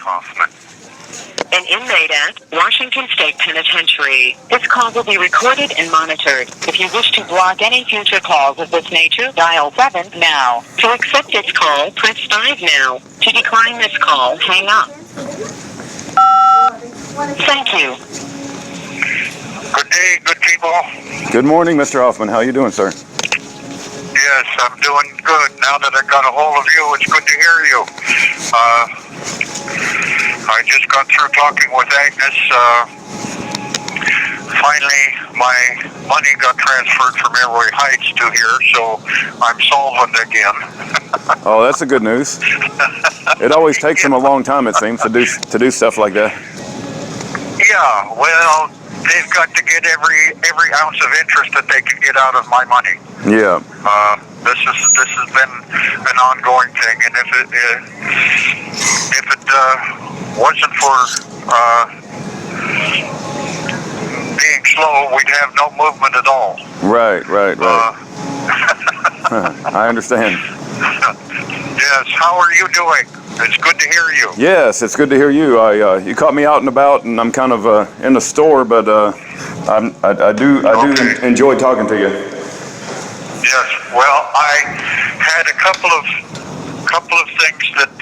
Hoffman. An inmate at Washington State Penitentiary. This call will be recorded and monitored. If you wish to block any future calls of this nature, dial 7 now. To accept this call, press 5 now. To decline this call, hang up. Thank you. Good day, good people. Good morning, Mr. Hoffman. How are you doing, sir? Yes, I'm doing good. Now that I got a hold of you, it's good to hear you. I just got through talking with Agnes. Finally, my money got transferred from Airway Heights to here, so I'm solvent again. Oh, that's the good news. It always takes them a long time, it seems, to do stuff like that. Yeah, well, they've got to get every ounce of interest that they can get out of my money. Yeah. This has been an ongoing thing, and if it wasn't for being slow, we'd have no movement at all. Right. I understand. Yes. How are you doing? It's good to hear you. Yes, it's good to hear you. You caught me out and about, and I'm kind of in the store, but I do enjoy talking to you. Yes. Well, I had a couple of things that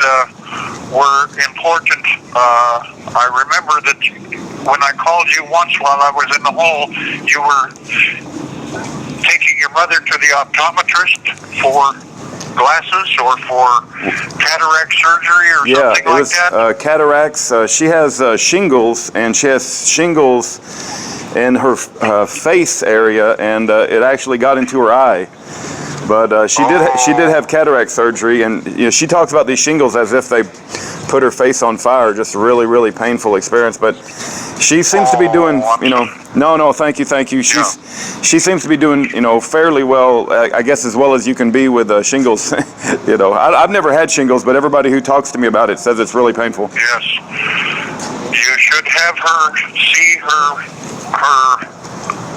were important. I remember that when I called you once while I was in the hole, you were taking your mother to the optometrist for glasses or for cataract surgery or something like that? Yeah, it was cataracts. She has shingles, and she has shingles in her face area, and it actually got into her eye. But she did have cataract surgery, and she talks about these shingles as if they put her face on fire. Just a really, really painful experience. But she seems to be doing, No, thank you. She seems to be doing, fairly well. I guess as well as you can be with shingles. I've never had shingles, but everybody who talks to me about it says it's really painful. Yes, you should have her see her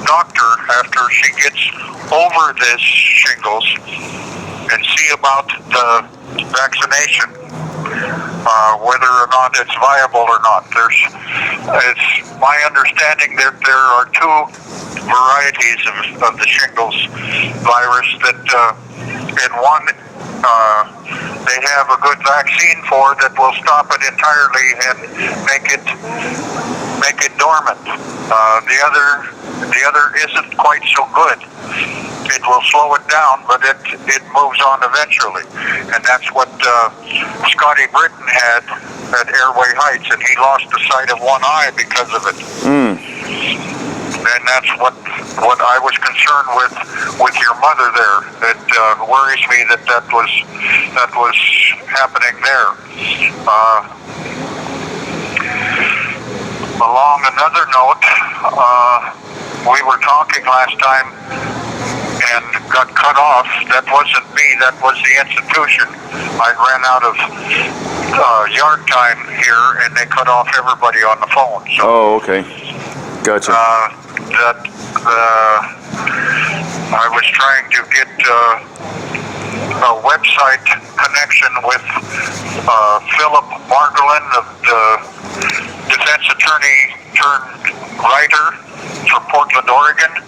doctor after she gets over this shingles and see about the vaccination, whether or not it's viable or not. It's my understanding that there are two varieties of the shingles virus that in one they have a good vaccine for that will stop it entirely and make it dormant. The other isn't quite so good. It will slow it down, but it moves on eventually, and that's what Scotty Britton had at Airway Heights, and he lost the sight of one eye because of it. And that's what I was concerned with your mother there. It worries me that was happening there. Along another note, we were talking last time and got cut off. That wasn't me, that was the institution. I ran out of yard time here, and they cut off everybody on the phone. So, oh, okay. Gotcha. I was trying to get a website connection with Philip Margolin, the defense attorney turned writer from Portland, Oregon.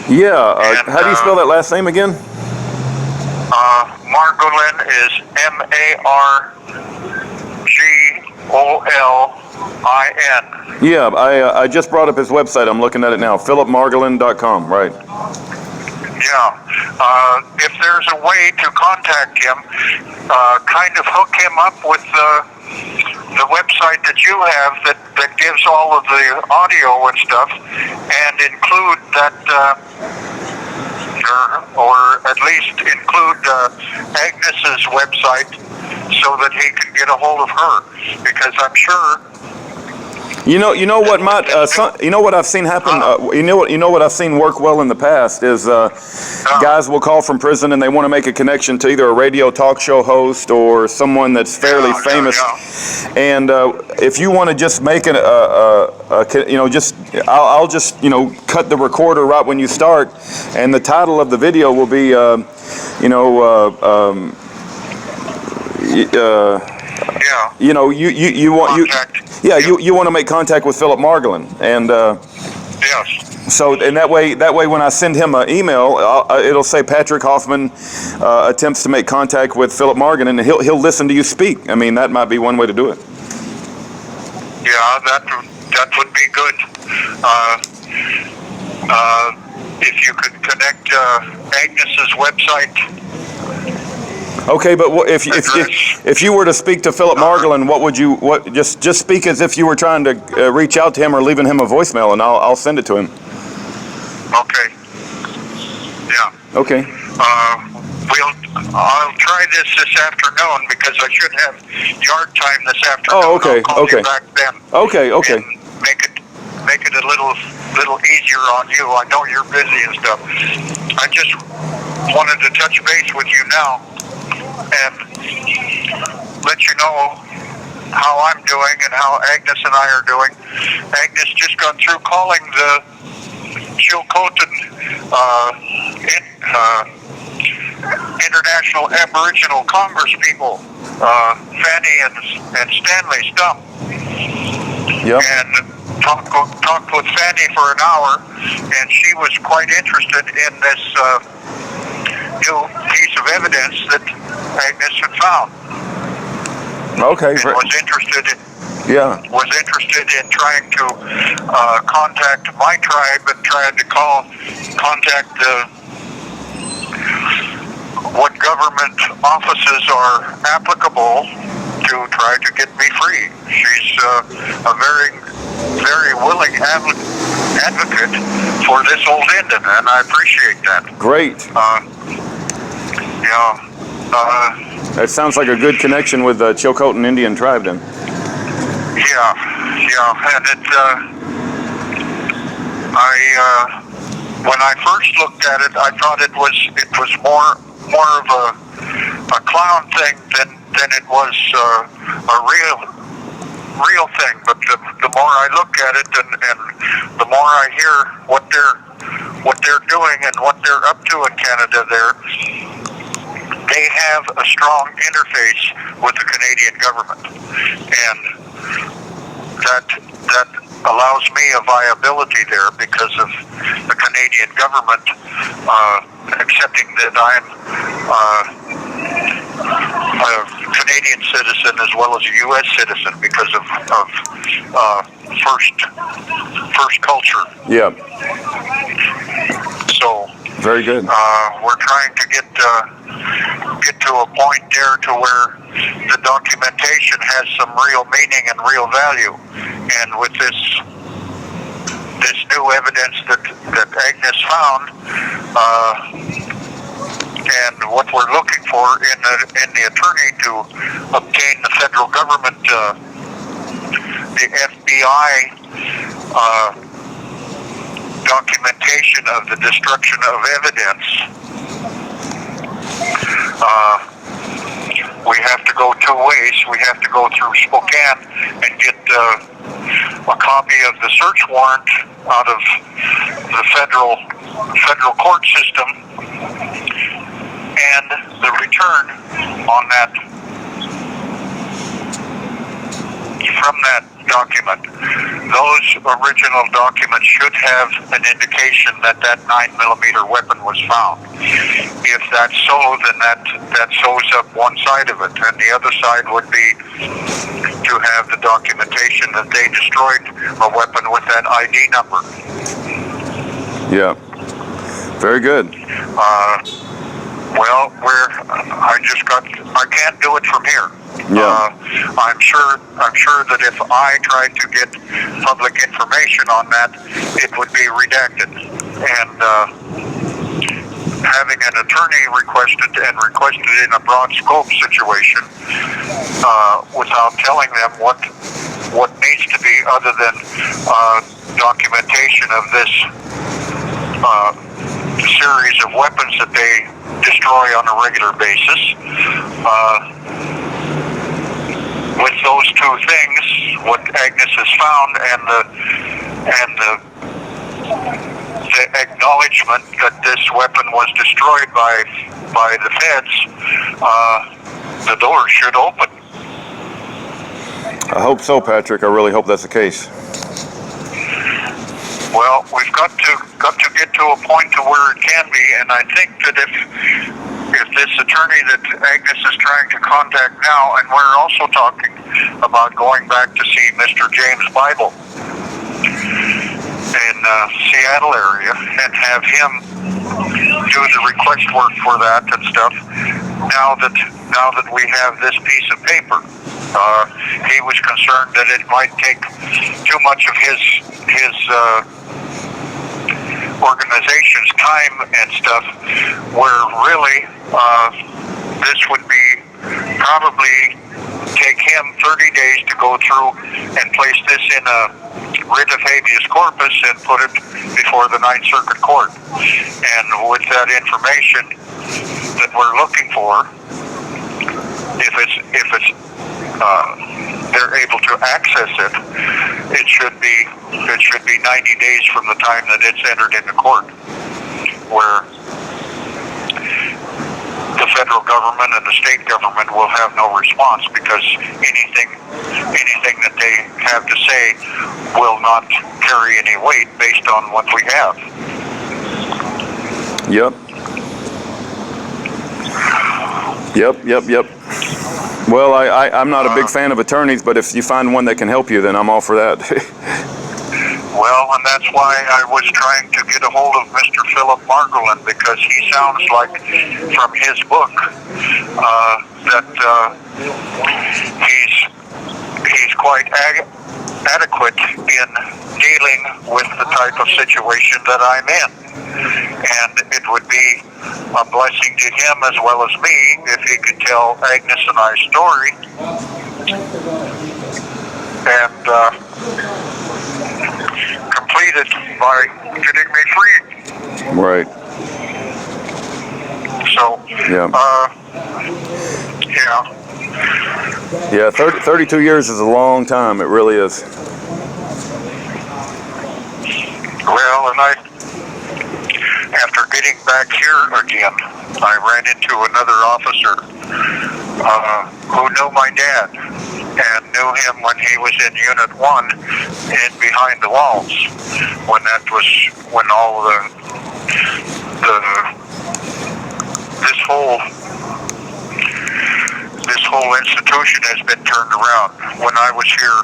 Yeah, how do you spell that last name again? Margolin is Margolin. Yeah, I just brought up his website. I'm looking at it now. philipmargolin.com, right? Yeah. If there's a way to contact him, kind of hook him up with the website that you have that gives all of the audio and stuff, and include that, or at least include Agnes's website so that he can get a hold of her, because I'm sure. You know what what I've seen happen. What I've seen work well in the past is guys will call from prison and they want to make a connection to either a radio talk show host or someone that's fairly famous. And if you want to just make I'll just cut the recorder right when you start, and the title of the video will be Yeah. You know, you want Contact. you want to make contact with Philip Margolin, and Yes. so and that way when I send him an email, it'll say Patrick Hoffman attempts to make contact with Philip Margolin, and he'll listen to you speak. I mean, that might be one way to do it. Yeah, that would be good. If you could connect Agnes's website. Okay, but if you were to speak to Philip Margolin, just speak as if you were trying to reach out to him or leaving him a voicemail, and I'll send it to him. Okay. Yeah. Okay. I'll try this afternoon because I should have yard time this afternoon. Oh, okay. I'll call Okay. you back then. Okay. Okay. And make it a little easier on you. I know you're busy and stuff. I just wanted to touch base with you now and let you know how I'm doing and how Agnes and I are doing. Agnes just got through calling the Chilcotin International Aboriginal Congress people, Fanny and Stanley Stump. Yep. And talked with Fanny for an hour, and she was quite interested in this new piece of evidence that Agnes had found. Okay. And was interested in trying to contact my tribe and trying to contact what government offices are applicable to try to get me free. She's a very, very willing advocate for this old Indian, and I appreciate that. Great. That sounds like a good connection with the Chilcotin Indian tribe, then. Yeah, and it. When I first looked at it, I thought it was more of a clown thing than it was a real thing. But the more I look at it and the more I hear what they're doing and what they're up to in Canada, they have a strong interface with the Canadian government, and that allows me a viability there because of the Canadian government accepting that I'm a Canadian citizen as well as a U.S. citizen because of first culture. Yeah. So very good. We're trying to get to a point there to where the documentation has some real meaning and real value. And with this new evidence that Agnes found, and what we're looking for in the attorney to obtain the federal government, the FBI documentation of the destruction of evidence, we have to go two ways. We have to go through Spokane and get a copy of the search warrant out of the federal court system and the return on that from that document. Those original documents should have an indication that 9mm weapon was found. If that's so, then that sews up one side of it, and the other side would be to have the documentation that they destroyed a weapon with that ID number. Yeah. Very good. Well, I can't do it from here. Yeah. I'm sure that if I tried to get public information on that, it would be redacted. And having an attorney requested in a broad scope situation, without telling them what needs to be other than documentation of this series of weapons that they destroy on a regular basis. With those two things, what Agnes has found and the acknowledgement that this weapon was destroyed by the feds, the door should open. I hope so, Patrick. I really hope that's the case. Well, we've got to get to a point to where it can be, and I think that if this attorney that Agnes is trying to contact now, and we're also talking about going back to see Mr. James Bible in Seattle area and have him do the request work for that and stuff. Now that we have this piece of paper, he was concerned that it might take too much of his organization's time and stuff, where really this would be probably take him 30 days to go through and place this in a writ of habeas corpus and put it before the Ninth Circuit Court. And with that information that we're looking for, if it's they're able to access it, it should be 90 days from the time that it's entered into court, where the federal government and the state government will have no response, because anything that they have to say will not carry any weight based on what we have. Yep. Well, I'm not a big fan of attorneys, but if you find one that can help you, then I'm all for that. Well, and that's why I was trying to get a hold of Mr. Philip Margolin, because he sounds like, from his book, that he's quite adequate in dealing with the type of situation that I'm in. And it would be a blessing to him as well as me if he could tell Agnes and I's story and complete it by getting me free. Right. So, yeah, 32 years is a long time. It really is. Well, and after getting back here again, I ran into another officer who knew my dad and knew him when he was in Unit 1 in Behind the Walls, when all this whole institution has been turned around. When I was here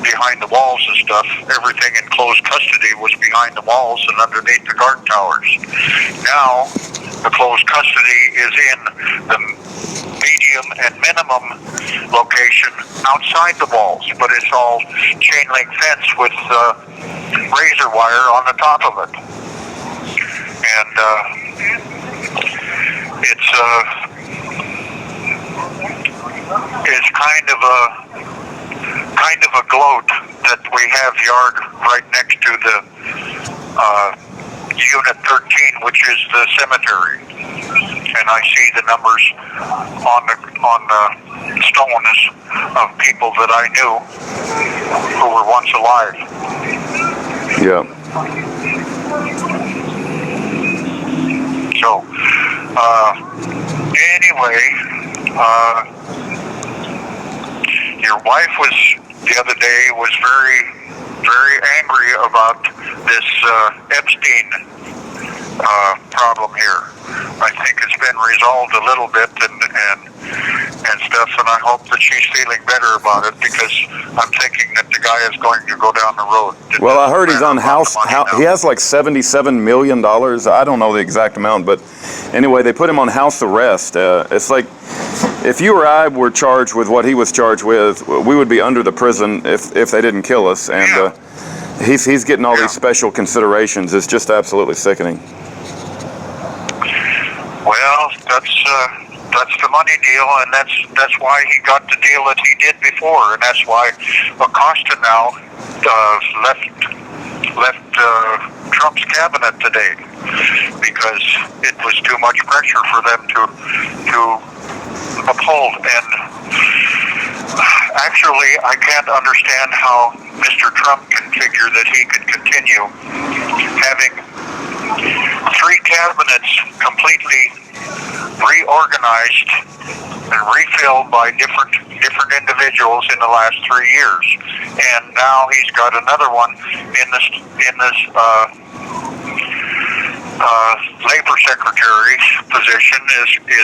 behind the walls and stuff, everything in closed custody was behind the walls and underneath the guard towers. Now, the closed custody is in the medium and minimum location outside the walls, but it's all chain link fence with razor wire on the top of it. And it's kind of a gloat that we have yard right next to the Unit 13, which is the cemetery, and I see the numbers on the stones of people that I knew who were once alive. Yeah. So, anyway, your wife the other day was very, very angry about this Epstein problem here. I think it's been resolved a little bit and stuff, and I hope that she's feeling better about it, because I'm thinking that the guy is going to go down the road. Well, I heard he's on he has like $77 million. I don't know the exact amount, but anyway, they put him on house arrest. It's like, if you or I were charged with what he was charged with, we would be under the prison if they didn't kill us. And he's getting all these special considerations. It's just absolutely sickening. Well, that's the money deal, and that's why he got the deal that he did before, and that's why Acosta now left Trump's cabinet today, because it was too much pressure for them to uphold. And actually, I can't understand how Mr. Trump can figure that he can continue having 3 cabinets completely reorganized and refilled by different individuals in the last 3 years, and now he's got another one in this labor secretary's position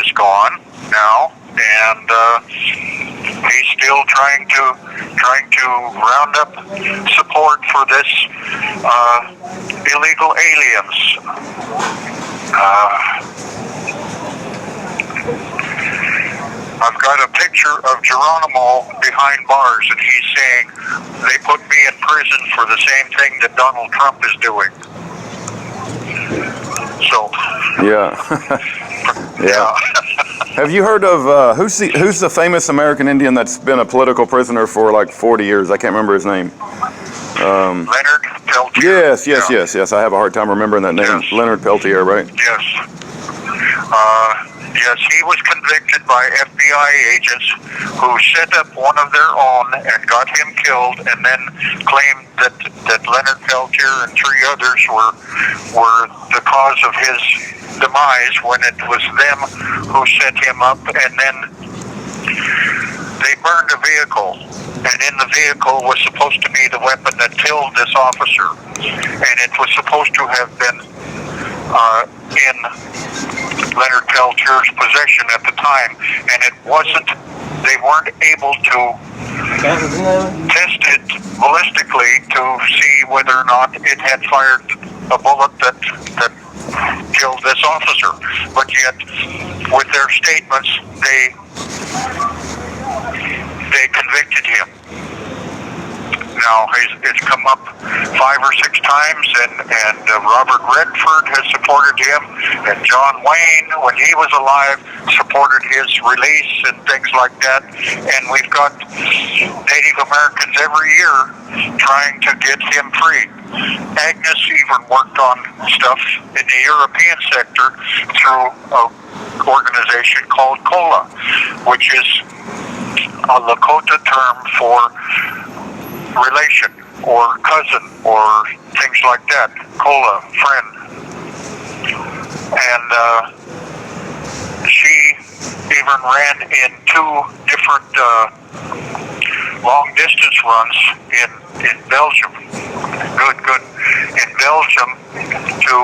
is gone now, and he's still trying to round up support for this illegal aliens. I've got a picture of Geronimo behind bars, and he's saying they put me in prison for the same thing that Donald Trump is doing. So. Yeah. Yeah. Have you heard of who's the famous American Indian that's been a political prisoner for like 40 years? I can't remember his name. Leonard Peltier. Yes. I have a hard time remembering that name. Yes. Leonard Peltier, right? Yes. Yes, he was convicted by FBI agents who set up one of their own and got him killed, and then claimed that Leonard Peltier and 3 others were the cause of his demise, when it was them who set him up. And then they burned a vehicle, and in the vehicle was supposed to be the weapon that killed this officer, and it was supposed to have been in Leonard Peltier's possession at the time, and it wasn't. They weren't able to test it ballistically to see whether or not it had fired a bullet that killed this officer. But yet, with their statements, they convicted him. Now it's come up 5 or 6 times, and Robert Redford has supported him, and John Wayne, when he was alive, supported his release and things like that. And we've got Native Americans every year trying to get him free. Agnes even worked on stuff in the European sector through an organization called COLA, which is a Lakota term for relation or cousin or things like that. Cola, friend. And she even ran in 2 different long distance runs in Belgium. Good. In Belgium, to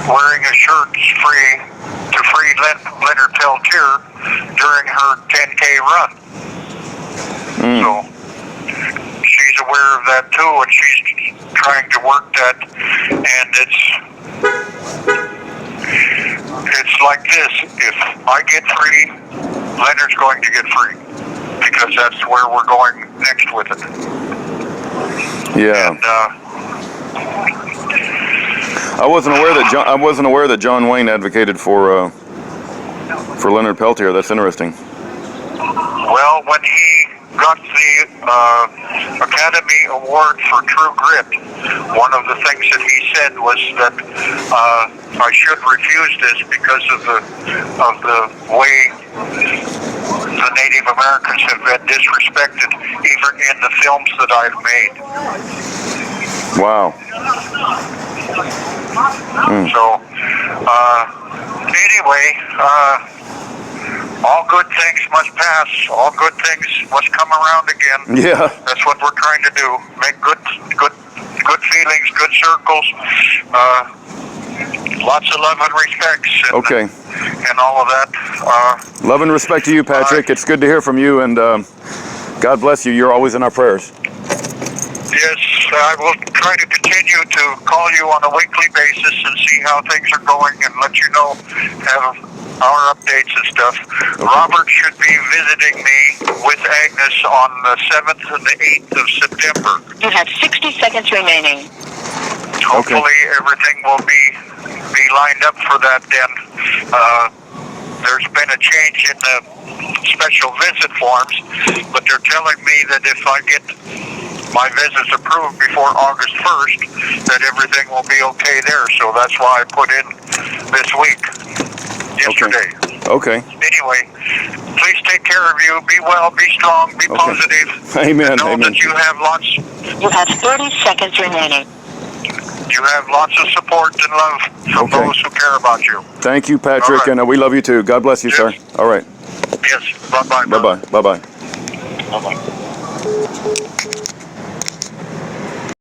wearing a shirt to free Leonard Peltier during her 10K run. So she's aware of that too, and she's trying to work that. And it's like this: if I get free, Leonard's going to get free, because that's where we're going next with it. Yeah. And, I wasn't aware that John Wayne advocated for Leonard Peltier. That's interesting. Well, when he got the Academy Award for True Grit, one of the things that he said was that I should refuse this because of the way the Native Americans have been disrespected, even in the films that I've made. Wow. So, anyway, all good things must pass. All good things must come around again. Yeah. That's what we're trying to do. Make good feelings, good circles, lots of love and respects. And, Okay. And all of that. Love and respect to you, Patrick. It's good to hear from you, and God bless you. You're always in our prayers. Yes, I will try to continue to call you on a weekly basis and see how things are going, and let you know, have our updates and stuff. Okay. Robert should be visiting me with Agnes on the 7th and the 8th of September. You have 60 seconds remaining. Hopefully everything will be lined up for that then. There's been a change in the special visit forms, but they're telling me that if I get my visits approved before August 1st, that everything will be okay there. So that's why I put in this week, yesterday. Okay. Anyway, please take care of you. Be well, be strong, be positive. Amen. And know Amen. that you have lots. You have 30 seconds remaining. You have lots of support and love from Okay. those who care about you. Thank you, Patrick, All right. and we love you too. God bless you, Yes. sir. All right. Yes. Bye-bye. Bye-bye. Bye-bye. Bye-bye.